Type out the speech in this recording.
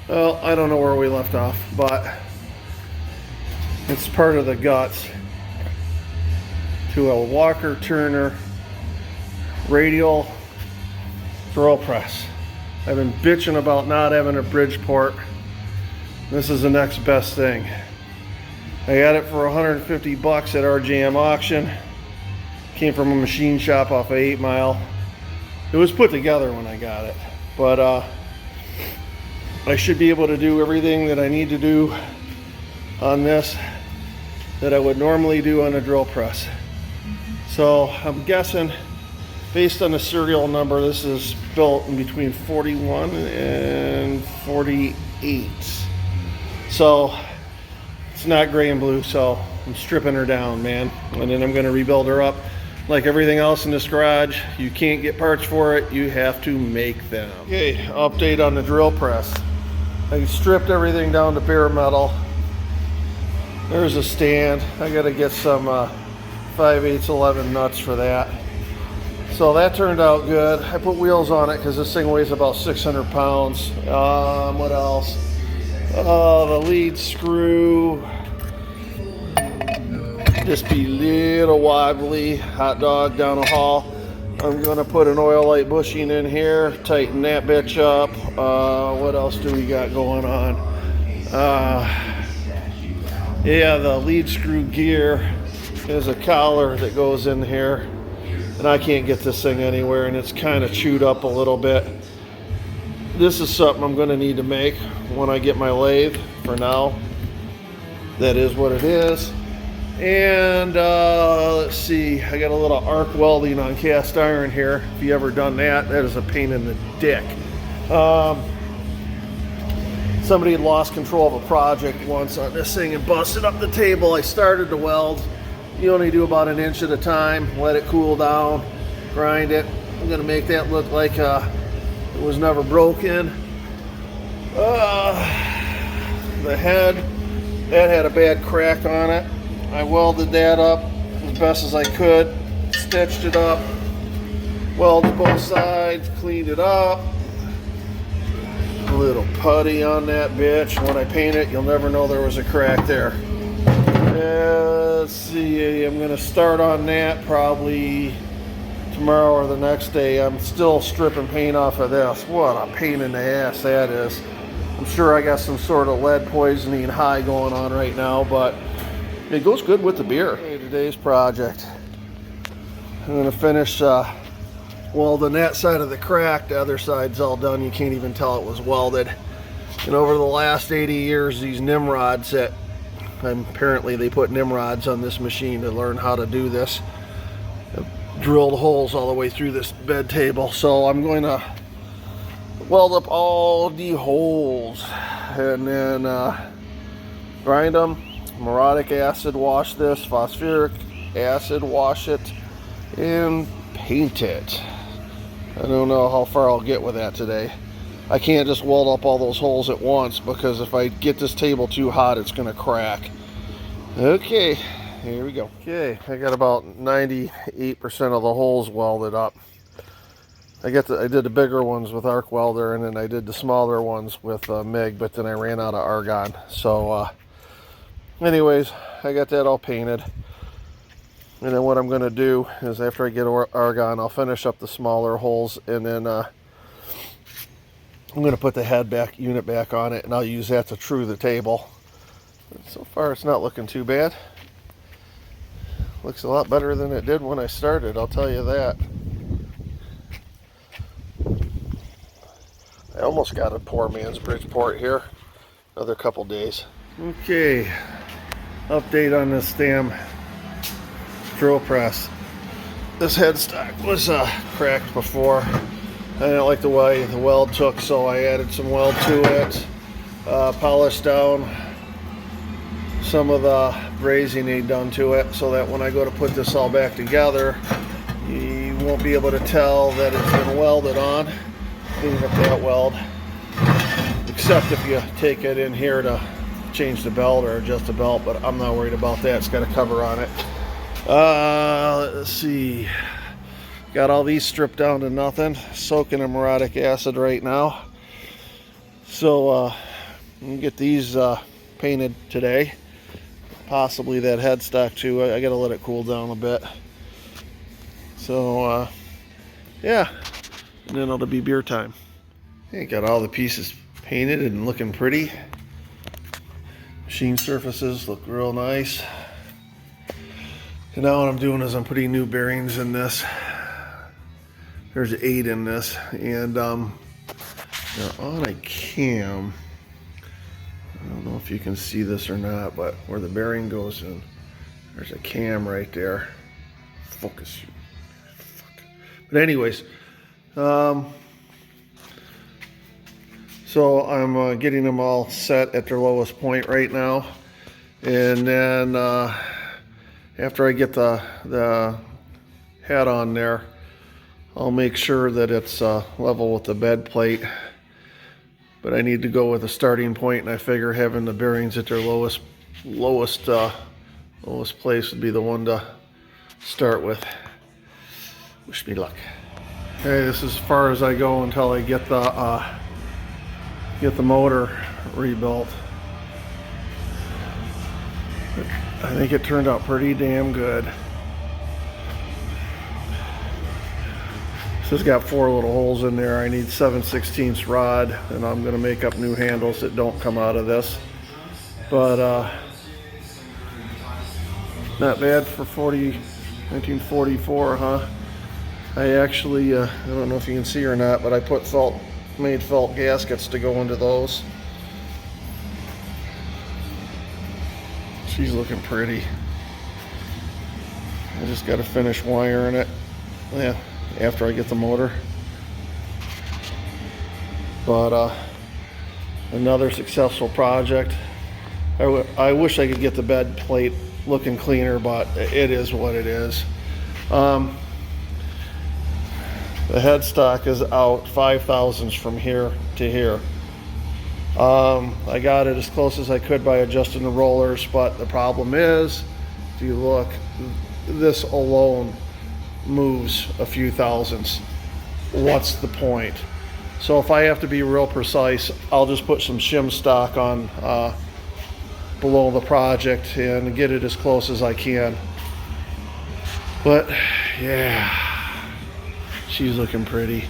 Well, I don't know where we left off, but it's part of the guts to a Walker Turner radial drill press. I've been bitching about not having a Bridgeport. This is the next best thing. I got it for 150 bucks at RJM auction. Came from a machine shop off of 8 Mile. It was put together when I got it, but I should be able to do everything that I need to do on this that I would normally do on a drill press. So I'm guessing, based on the serial number, this is built in between 41 and 48. So it's not gray and blue, so I'm stripping her down, man. And then I'm gonna rebuild her up. Like everything else in this garage, you can't get parts for it, you have to make them. Okay, update on the drill press. I stripped everything down to bare metal. There's a stand. I gotta get some 5/8 11 nuts for that. So that turned out good. I put wheels on it because this thing weighs about 600 pounds. What else? The lead screw. Just be little wobbly. Hot dog down the hall. I'm gonna put an oil light bushing in here, tighten that bitch up. What else do we got going on? Yeah, the lead screw gear is a collar that goes in here, and I can't get this thing anywhere, and it's kind of chewed up a little bit. This is something I'm gonna need to make when I get my lathe. For now, that is what it is. And let's see, I got a little arc welding on cast iron here. If you ever done that, that is a pain in the dick. Somebody had lost control of a project once on this thing and busted up the table. I started to weld. You only do about 1 inch at a time, let it cool down, grind it. I'm gonna make that look like it was never broken. The head, that had a bad crack on it. I welded that up as best as I could, stitched it up, welded both sides, cleaned it up. A little putty on that bitch. When I paint it, you'll never know there was a crack there. Let's see, I'm gonna start on that probably tomorrow or the next day. I'm still stripping paint off of this. What a pain in the ass that is. I'm sure I got some sort of lead poisoning high going on right now, but it goes good with the beer. Okay, today's project. I'm gonna finish welding that side of the crack. The other side's all done. You can't even tell it was welded. And over the last 80 years, these Nimrods that, apparently they put Nimrods on this machine to learn how to do this. I've drilled holes all the way through this bed table. So I'm going to weld up all the holes and then grind them. Muriatic acid wash this, phosphoric acid wash it, and paint it. I don't know how far I'll get with that today. I can't just weld up all those holes at once because if I get this table too hot, it's gonna crack. Okay, here we go. Okay, I got about 98% of the holes welded up. I did the bigger ones with arc welder, and then I did the smaller ones with MIG, but then I ran out of argon. So anyways, I got that all painted. And then what I'm going to do is after I get argon, I'll finish up the smaller holes, and then I'm going to put the head unit back on it, and I'll use that to true the table. And so far it's not looking too bad. Looks a lot better than it did when I started, I'll tell you that. I almost got a poor man's Bridgeport here. Another couple days. Okay, update on this damn drill press. This headstock was cracked before. I didn't like the way the weld took, so I added some weld to it. Polished down some of the brazing he'd done to it so that when I go to put this all back together, you won't be able to tell that it's been welded on. Clean up that weld, except if you take it in here to change the belt or adjust the belt, but I'm not worried about that. It's got a cover on it. Let's see, got all these stripped down to nothing, soaking in muriatic acid right now. So and get these painted today. Possibly that headstock too. I gotta let it cool down a bit. So yeah, and then it'll be beer time. Okay, got all the pieces painted and looking pretty. Machine surfaces look real nice. And now what I'm doing is I'm putting new bearings in this. There's 8 in this, and they're on a cam. I don't know if you can see this or not, but where the bearing goes in, there's a cam right there. Focus. Fuck. But anyways, so I'm getting them all set at their lowest point right now, and then after I get the head on there, I'll make sure that it's level with the bed plate. But I need to go with a starting point, and I figure having the bearings at their lowest place would be the one to start with. Wish me luck. Okay, this is as far as I go until I get the motor rebuilt. I think it turned out pretty damn good. This has got 4 little holes in there. I need 7/16 rod, and I'm gonna make up new handles that don't come out of this. But not bad for 1944, huh? I actually, I don't know if you can see or not, but I put made felt gaskets to go into those. She's looking pretty. I just got to finish wiring it. Yeah. After I get the motor. But another successful project. I wish I could get the bed plate looking cleaner, but it is what it is. The headstock is out 5 thousandths from here to here. I got it as close as I could by adjusting the rollers, but the problem is, if you look, this alone moves a few thousandths. What's the point? So if I have to be real precise, I'll just put some shim stock on below the project and get it as close as I can. But yeah, she's looking pretty.